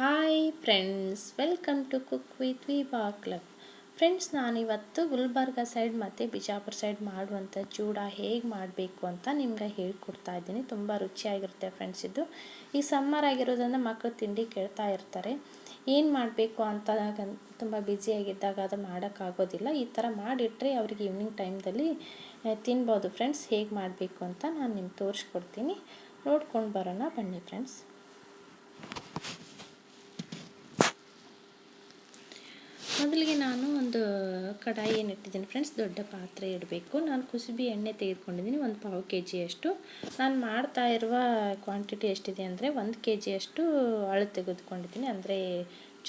Hi friends, welcome to cook with Vibha club. Friends, ನಾನಿವತ್ತು Gulbarga side ಮತ್ತು Bijapur side ಮಾಡುವಂಥ ಚೂಡ ಹೇಗೆ ಮಾಡಬೇಕು ಅಂತ ನಿಮ್ಗೆ ಹೇಳ್ಕೊಡ್ತಾ ಇದ್ದೀನಿ. ತುಂಬ ರುಚಿಯಾಗಿರುತ್ತೆ ಫ್ರೆಂಡ್ಸ್. ಇದು ಈ ಸಮ್ಮರ್ ಆಗಿರೋದ್ರಿಂದ ಮಕ್ಕಳು ತಿಂಡಿ ಕೇಳ್ತಾ ಇರ್ತಾರೆ. ಏನು ಮಾಡಬೇಕು ಅಂತ ತುಂಬ ಬ್ಯುಸಿಯಾಗಿದ್ದಾಗ ಅದು ಮಾಡೋಕ್ಕಾಗೋದಿಲ್ಲ. ಈ ಥರ ಮಾಡಿಟ್ರೆ ಅವ್ರಿಗೆ ಈವ್ನಿಂಗ್ ಟೈಮ್ದಲ್ಲಿ ತಿನ್ಬೋದು ಫ್ರೆಂಡ್ಸ್. ಹೇಗೆ ಮಾಡಬೇಕು ಅಂತ ನಾನು ನಿಮ್ಗೆ ತೋರಿಸ್ಕೊಡ್ತೀನಿ. ನೋಡ್ಕೊಂಡು ಬರೋಣ ಬನ್ನಿ ಫ್ರೆಂಡ್ಸ್. ಮೊದಲಿಗೆ ನಾನು ಒಂದು ಕಡಾಯಿ ಇಟ್ಟಿದ್ದೀನಿ ಫ್ರೆಂಡ್ಸ್. ದೊಡ್ಡ ಪಾತ್ರೆ ಇಡಬೇಕು. ನಾನು ಕುಸುಬಿ ಎಣ್ಣೆ ತೆಗೆದುಕೊಂಡಿದ್ದೀನಿ, ಒಂದು ಪಾವು ಕೆಜಿಯಷ್ಟು. ನಾನು ಮಾಡ್ತಾ ಇರುವ ಕ್ವಾಂಟಿಟಿ ಎಷ್ಟಿದೆ ಅಂದರೆ 1 ಕೆಜಿಯಷ್ಟು ಅಳು ತೆಗೆದುಕೊಂಡಿದ್ದೀನಿ. ಅಂದರೆ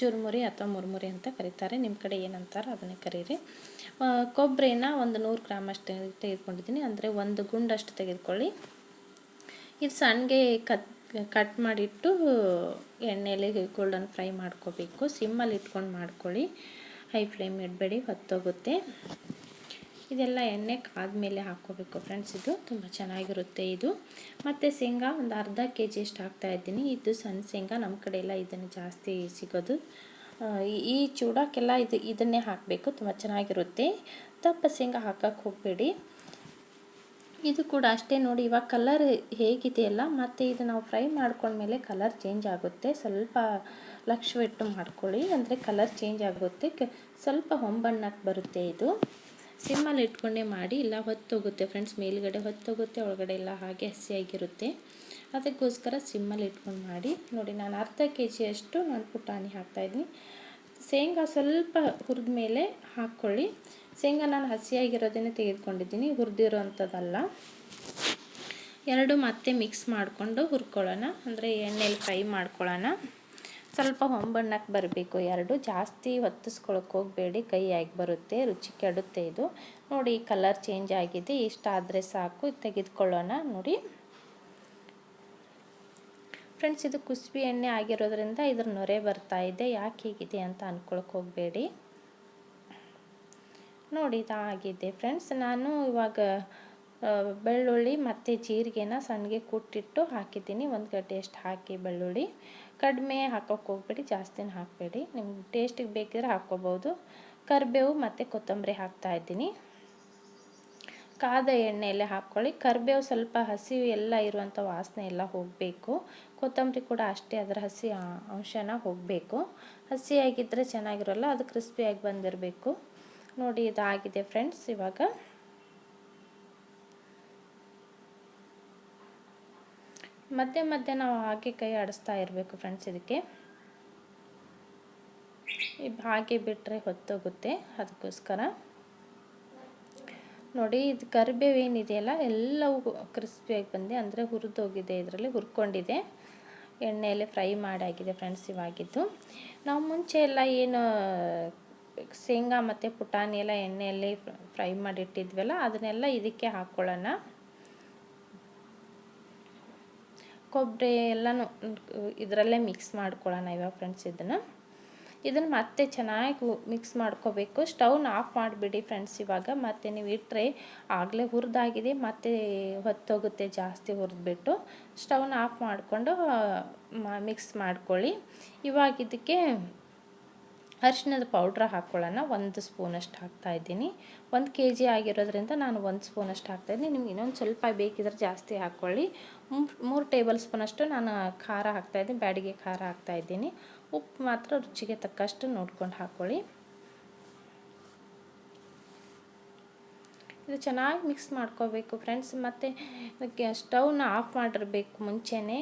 ಚುರುಮುರಿ ಅಥವಾ ಮುರುಮುರಿ ಅಂತ ಕರೀತಾರೆ, ನಿಮ್ಮ ಕಡೆ ಏನಂತಾರೆ ಅದನ್ನೇ ಕರೀರಿ. ಕೊಬ್ಬರಿನ ಒಂದು 100 ಗ್ರಾಮ್ ಅಷ್ಟು ತೆಗೆದುಕೊಂಡಿದ್ದೀನಿ, ಅಂದರೆ ಒಂದು ಗುಂಡಷ್ಟು ತೆಗೆದುಕೊಳ್ಳಿ. ಇದು ಸಣ್ಣಗೆ ಕಟ್ ಮಾಡಿಟ್ಟು ಎಣ್ಣೆಯಲ್ಲಿ ಗೋಲ್ಡನ್ ಫ್ರೈ ಮಾಡ್ಕೋಬೇಕು. ಸಿಮ್ಮಲ್ಲಿ ಇಟ್ಕೊಂಡು ಮಾಡ್ಕೊಳ್ಳಿ, ಹೈ ಫ್ಲೇಮ್ ಇಡಬೇಡಿ, ಹೊತ್ತೋಗುತ್ತೆ. ಇದೆಲ್ಲ ಎಣ್ಣೆ ಕಾದ್ಮೇಲೆ ಹಾಕ್ಕೋಬೇಕು ಫ್ರೆಂಡ್ಸ್. ಇದು ತುಂಬ ಚೆನ್ನಾಗಿರುತ್ತೆ ಇದು. ಮತ್ತು ಶೇಂಗಾ ಒಂದು ಅರ್ಧ ಕೆಜಿಯಷ್ಟು ಹಾಕ್ತಾಯಿದ್ದೀನಿ. ಇದು ಸಣ್ಣ ಶೇಂಗಾ, ನಮ್ಮ ಕಡೆ ಎಲ್ಲ ಇದನ್ನು ಜಾಸ್ತಿ ಸಿಗೋದು. ಈ ಚೂಡಕ್ಕೆಲ್ಲ ಇದನ್ನೇ ಹಾಕಬೇಕು, ತುಂಬ ಚೆನ್ನಾಗಿರುತ್ತೆ. ದಪ್ಪ ಶೇಂಗಾ ಹಾಕಕ್ಕೆ ಹೋಗಬೇಡಿ. ಇದು ಕೂಡ ಅಷ್ಟೇ ನೋಡಿ, ಇವಾಗ ಕಲರ್ ಹೇಗಿದೆಯಲ್ಲ, ಮತ್ತು ಇದು ನಾವು ಫ್ರೈ ಮಾಡ್ಕೊಂಡ್ಮೇಲೆ ಕಲರ್ ಚೇಂಜ್ ಆಗುತ್ತೆ. ಸ್ವಲ್ಪ ಲಕ್ಷ್ಯವಿಟ್ಟು ಮಾಡ್ಕೊಳ್ಳಿ, ಅಂದರೆ ಕಲರ್ ಚೇಂಜ್ ಆಗುತ್ತೆ, ಸ್ವಲ್ಪ ಹೊಂಬಣ್ಣಕ್ಕೆ ಬರುತ್ತೆ. ಇದು ಸಿಮ್ಮಲ್ಲಿ ಇಟ್ಕೊಂಡೇ ಮಾಡಿ, ಇಲ್ಲ ಹೊತ್ತೋಗುತ್ತೆ ಫ್ರೆಂಡ್ಸ್. ಮೇಲುಗಡೆ ಹೊತ್ತೋಗುತ್ತೆ, ಒಳಗಡೆ ಎಲ್ಲ ಹಾಗೆ ಹಸಿಯಾಗಿರುತ್ತೆ. ಅದಕ್ಕೋಸ್ಕರ ಸಿಮ್ಮಲ್ಲಿ ಇಟ್ಕೊಂಡು ಮಾಡಿ. ನೋಡಿ, ನಾನು ಅರ್ಧ ಕೆಜಿಯಷ್ಟು ನಾನು ಪುಟಾಣಿ ಹಾಕ್ತಾಯಿದ್ದೀನಿ. ಶೇಂಗಾ ಸ್ವಲ್ಪ ಹುರಿದ ಮೇಲೆ ಹಾಕ್ಕೊಳ್ಳಿ. ಶೇಂಗಾ ನಾನು ಹಸಿಯಾಗಿರೋದನ್ನೇ ತೆಗೆದುಕೊಂಡಿದ್ದೀನಿ, ಹುರಿದಿರೋ ಅಂಥದ್ದಲ್ಲ. ಎರಡು ಮತ್ತೆ ಮಿಕ್ಸ್ ಮಾಡಿಕೊಂಡು ಹುರ್ಕೊಳ್ಳೋಣ, ಅಂದರೆ ಎಣ್ಣೆಯಲ್ಲಿ ಫ್ರೈ ಮಾಡ್ಕೊಳ್ಳೋಣ. ಸ್ವಲ್ಪ ಹೊಂಬಣ್ಣಕ್ಕೆ ಬರಬೇಕು ಎರಡು, ಜಾಸ್ತಿ ಹೊತ್ತಿಸ್ಕೊಳಕ್ಕೆ ಹೋಗಬೇಡಿ, ಕೈ ಆಗಿ ಬರುತ್ತೆ, ರುಚಿ ಕೆಡುತ್ತೆ ಇದು. ನೋಡಿ, ಕಲರ್ ಚೇಂಜ್ ಆಗಿದೆ, ಇಷ್ಟ ಆದರೆ ಸಾಕು. ತೆಗೆದುಕೊಳ್ಳೋಣ. ನೋಡಿ ಫ್ರೆಂಡ್ಸ್, ಇದು ಕುಸುಬಿ ಎಣ್ಣೆ ಆಗಿರೋದ್ರಿಂದ ಇದ್ರ ನೊರೆ ಬರ್ತಾ ಇದೆ. ಯಾಕೆ ಹೀಗಿದೆ ಅಂತ ಅಂದ್ಕೊಳಕ್ಕೆ ಹೋಗಬೇಡಿ. ನೋಡಿ, ಇದಾಗಿದೆ ಫ್ರೆಂಡ್ಸ್. ನಾನು ಇವಾಗ ಬೆಳ್ಳುಳ್ಳಿ ಮತ್ತು ಜೀರಿಗೆನ ಸಣ್ಣಗೆ ಕುಟ್ಟಿಟ್ಟು ಹಾಕಿದ್ದೀನಿ. 1 ಗಡ್ಡೆಯಷ್ಟು ಹಾಕಿ ಬೆಳ್ಳುಳ್ಳಿ. ಕಡಿಮೆ ಹಾಕೋಕ್ಕೆ ಹೋಗಬೇಡಿ, ಜಾಸ್ತಿನ ಹಾಕಬೇಡಿ. ನಿಮ್ಗೆ ಟೇಸ್ಟಿಗೆ ಬೇಕಿದ್ರೆ ಹಾಕ್ಕೋಬೋದು. ಕರಿಬೇವು ಮತ್ತು ಕೊತ್ತಂಬರಿ ಹಾಕ್ತಾಯಿದ್ದೀನಿ. ಕಾದ ಎಣ್ಣೆಯಲ್ಲೇ ಹಾಕ್ಕೊಳ್ಳಿ. ಕರಿಬೇವು ಸ್ವಲ್ಪ ಹಸಿ ಎಲ್ಲ ಇರುವಂಥ ವಾಸನೆ ಎಲ್ಲ ಹೋಗಬೇಕು. ಕೊತ್ತಂಬರಿ ಕೂಡ ಅಷ್ಟೇ, ಅದರ ಹಸಿ ಅಂಶನ ಹೋಗಬೇಕು. ಹಸಿಯಾಗಿದ್ದರೆ ಚೆನ್ನಾಗಿರೋಲ್ಲ, ಅದು ಕ್ರಿಸ್ಪಿಯಾಗಿ ಬಂದಿರಬೇಕು. ನೋಡಿ, ಇದಾಗಿದೆ ಫ್ರೆಂಡ್ಸ್. ಇವಾಗ ಮಧ್ಯೆ ಮಧ್ಯೆ ನಾವು ಹಾಗೆ ಕೈ ಆಡಿಸ್ತಾ ಇರಬೇಕು ಫ್ರೆಂಡ್ಸ್. ಇದಕ್ಕೆ ಹಾಗೆ ಬಿಟ್ಟರೆ ಹೊತ್ತೋಗುತ್ತೆ, ಅದಕ್ಕೋಸ್ಕರ. ನೋಡಿ, ಇದು ಕರಿಬೇವು ಏನಿದೆಯಲ್ಲ ಎಲ್ಲವೂ ಕ್ರಿಸ್ಪಿಯಾಗಿ ಬಂದು, ಅಂದರೆ ಹುರಿದೋಗಿದೆ, ಇದರಲ್ಲಿ ಹುರ್ಕೊಂಡಿದೆ, ಎಣ್ಣೆಯಲ್ಲಿ ಫ್ರೈ ಮಾಡಾಗಿದೆ ಫ್ರೆಂಡ್ಸ್. ಇವಾಗಿದ್ದು ನಾವು ಮುಂಚೆ ಎಲ್ಲ ಏನು ಶೇಂಗಾ ಮತ್ತು ಪುಟಾಣಿ ಎಲ್ಲ ಎಣ್ಣೆಯಲ್ಲಿ ಫ್ರೈ ಮಾಡಿಟ್ಟಿದ್ವಲ್ಲ, ಅದನ್ನೆಲ್ಲ ಇದಕ್ಕೆ ಹಾಕ್ಕೊಳ್ಳೋಣ. ಕೊಬ್ಬರಿ ಎಲ್ಲನೂ ಇದರಲ್ಲೇ ಮಿಕ್ಸ್ ಮಾಡ್ಕೊಳ್ಳೋಣ ಇವಾಗ ಫ್ರೆಂಡ್ಸ್. ಇದನ್ನು ಮತ್ತೆ ಚೆನ್ನಾಗಿ ಮಿಕ್ಸ್ ಮಾಡ್ಕೋಬೇಕು. ಸ್ಟವ್ನ ಆಫ್ ಮಾಡಿಬಿಡಿ ಫ್ರೆಂಡ್ಸ್. ಇವಾಗ ಮತ್ತೆ ನೀವು ಇಟ್ಟರೆ ಆಗಲೇ ಹುರಿದಾಗಿದೆ, ಮತ್ತೆ ಹೊತ್ತೋಗುತ್ತೆ ಜಾಸ್ತಿ ಹುರಿದ್ಬಿಟ್ಟು. ಸ್ಟವ್ನ ಆಫ್ ಮಾಡಿಕೊಂಡು ಮಿಕ್ಸ್ ಮಾಡ್ಕೊಳ್ಳಿ. ಇವಾಗ ಇದಕ್ಕೆ ಅರಿಶಿಣದ ಪೌಡ್ರ್ ಹಾಕ್ಕೊಳ್ಳೋಣ. 1 ಸ್ಪೂನಷ್ಟು ಹಾಕ್ತಾಯಿದ್ದೀನಿ. 1 ಕೆಜಿ ಆಗಿರೋದ್ರಿಂದ ನಾನು 1 ಸ್ಪೂನಷ್ಟು ಹಾಕ್ತಾಯಿದ್ದೀನಿ. ನಿಮ್ಗೆ ಇನ್ನೊಂದು ಸ್ವಲ್ಪ ಬೇಕಿದ್ರೆ ಜಾಸ್ತಿ ಹಾಕ್ಕೊಳ್ಳಿ. 3 ಟೇಬಲ್ ಸ್ಪೂನಷ್ಟು ನಾನು ಖಾರ ಹಾಕ್ತಾಯಿದ್ದೀನಿ, ಬ್ಯಾಡಿಗೆ ಖಾರ ಹಾಕ್ತಾಯಿದ್ದೀನಿ. ಉಪ್ಪು ಮಾತ್ರ ರುಚಿಗೆ ತಕ್ಕಷ್ಟು ನೋಡ್ಕೊಂಡು ಹಾಕ್ಕೊಳ್ಳಿ. ಇದು ಚೆನ್ನಾಗಿ ಮಿಕ್ಸ್ ಮಾಡ್ಕೋಬೇಕು ಫ್ರೆಂಡ್ಸ್. ಮತ್ತು ಸ್ಟವ್ನ ಆಫ್ ಮಾಡಿರಬೇಕು ಮುಂಚೆನೇ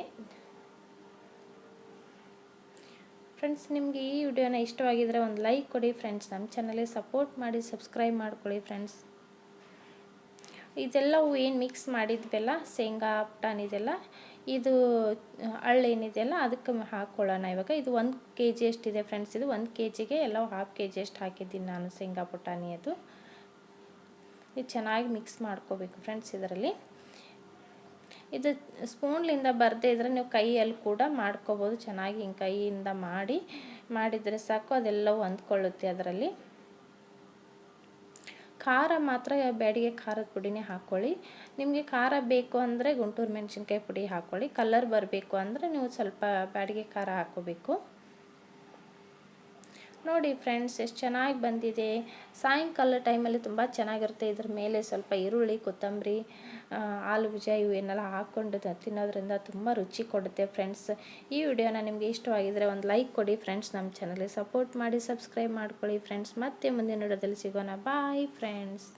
ಫ್ರೆಂಡ್ಸ್. ನಿಮಗೆ ಈ ವಿಡಿಯೋನ ಇಷ್ಟವಾಗಿದ್ದರೆ ಒಂದು ಲೈಕ್ ಕೊಡಿ ಫ್ರೆಂಡ್ಸ್. ನಮ್ಮ ಚಾನಲ್ಗೆ ಸಪೋರ್ಟ್ ಮಾಡಿ, ಸಬ್ಸ್ಕ್ರೈಬ್ ಮಾಡ್ಕೊಳ್ಳಿ ಫ್ರೆಂಡ್ಸ್. ಇದೆಲ್ಲವೂ ಏನು ಮಿಕ್ಸ್ ಮಾಡಿದ್ವಲ್ಲ, ಶೇಂಗಾ ಪುಟಾಣಿ ಇದೆಲ್ಲ, ಇದು ಅಳ್ಳೇನಿದೆಯಲ್ಲ ಅದಕ್ಕೆ ಹಾಕ್ಕೊಳ್ಳೋಣ ಇವಾಗ. ಇದು 1 ಕೆಜಿ ಅಷ್ಟಿದೆ ಫ್ರೆಂಡ್ಸ್. ಇದು 1 ಕೆಜಿಗೆ ಎಲ್ಲ 1/2 ಕೆಜಿ ಅಷ್ಟು ಹಾಕಿದ್ದೀನಿ ನಾನು ಶೇಂಗಾ ಪುಟಾಣಿ. ಇದು ಚೆನ್ನಾಗಿ ಮಿಕ್ಸ್ ಮಾಡ್ಕೋಬೇಕು ಫ್ರೆಂಡ್ಸ್. ಇದರಲ್ಲಿ ಇದು ಸ್ಪೂನ್ಲಿಂದ ಬರದೇ ಇದ್ದರೆ ನೀವು ಕೈಯಲ್ಲಿ ಕೂಡ ಮಾಡ್ಕೋಬೋದು. ಚೆನ್ನಾಗಿ ಹಿಂಗೆ ಕೈಯಿಂದ ಮಾಡಿದರೆ ಸಾಕು, ಅದೆಲ್ಲವೂ ಅಂದ್ಕೊಳ್ಳುತ್ತೆ ಅದರಲ್ಲಿ. ಖಾರ ಮಾತ್ರ ಬ್ಯಾಡಿಗೆ ಖಾರದ ಪುಡಿನೇ ಹಾಕ್ಕೊಳ್ಳಿ. ನಿಮಗೆ ಖಾರ ಬೇಕು ಅಂದರೆ ಗುಂಟೂರು ಮೆಣಸಿನ್ಕಾಯಿ ಪುಡಿ ಹಾಕ್ಕೊಳ್ಳಿ. ಕಲರ್ ಬರಬೇಕು ಅಂದರೆ ನೀವು ಸ್ವಲ್ಪ ಬ್ಯಾಡಿಗೆ ಖಾರ ಹಾಕ್ಕೋಬೇಕು. ನೋಡಿ ಫ್ರೆಂಡ್ಸ್ ಎಷ್ಟು ಚೆನ್ನಾಗಿ ಬಂದಿದೆ. ಸಾಯಂಕಾಲ ಟೈಮಲ್ಲಿ ತುಂಬ ಚೆನ್ನಾಗಿರುತ್ತೆ. ಇದ್ರ ಮೇಲೆ ಸ್ವಲ್ಪ ಈರುಳ್ಳಿ, ಕೊತ್ತಂಬರಿ, ಆಲೂಗಡ್ಡೆ ಇವನ್ನೆಲ್ಲ ಹಾಕ್ಕೊಂಡು ತಿನ್ನೋದ್ರಿಂದ ತುಂಬ ರುಚಿ ಕೊಡುತ್ತೆ ಫ್ರೆಂಡ್ಸ್. ಈ ವಿಡಿಯೋನ ನಿಮಗೆ ಇಷ್ಟವಾಗಿದ್ದರೆ ಒಂದು ಲೈಕ್ ಕೊಡಿ ಫ್ರೆಂಡ್ಸ್. ನಮ್ಮ ಚಾನಲ್ಗೆ ಸಪೋರ್ಟ್ ಮಾಡಿ, ಸಬ್ಸ್ಕ್ರೈಬ್ ಮಾಡ್ಕೊಳ್ಳಿ ಫ್ರೆಂಡ್ಸ್. ಮತ್ತೆ ಮುಂದಿನ ವಿಡಿಯೋದಲ್ಲಿ ಸಿಗೋಣ. Bye friends.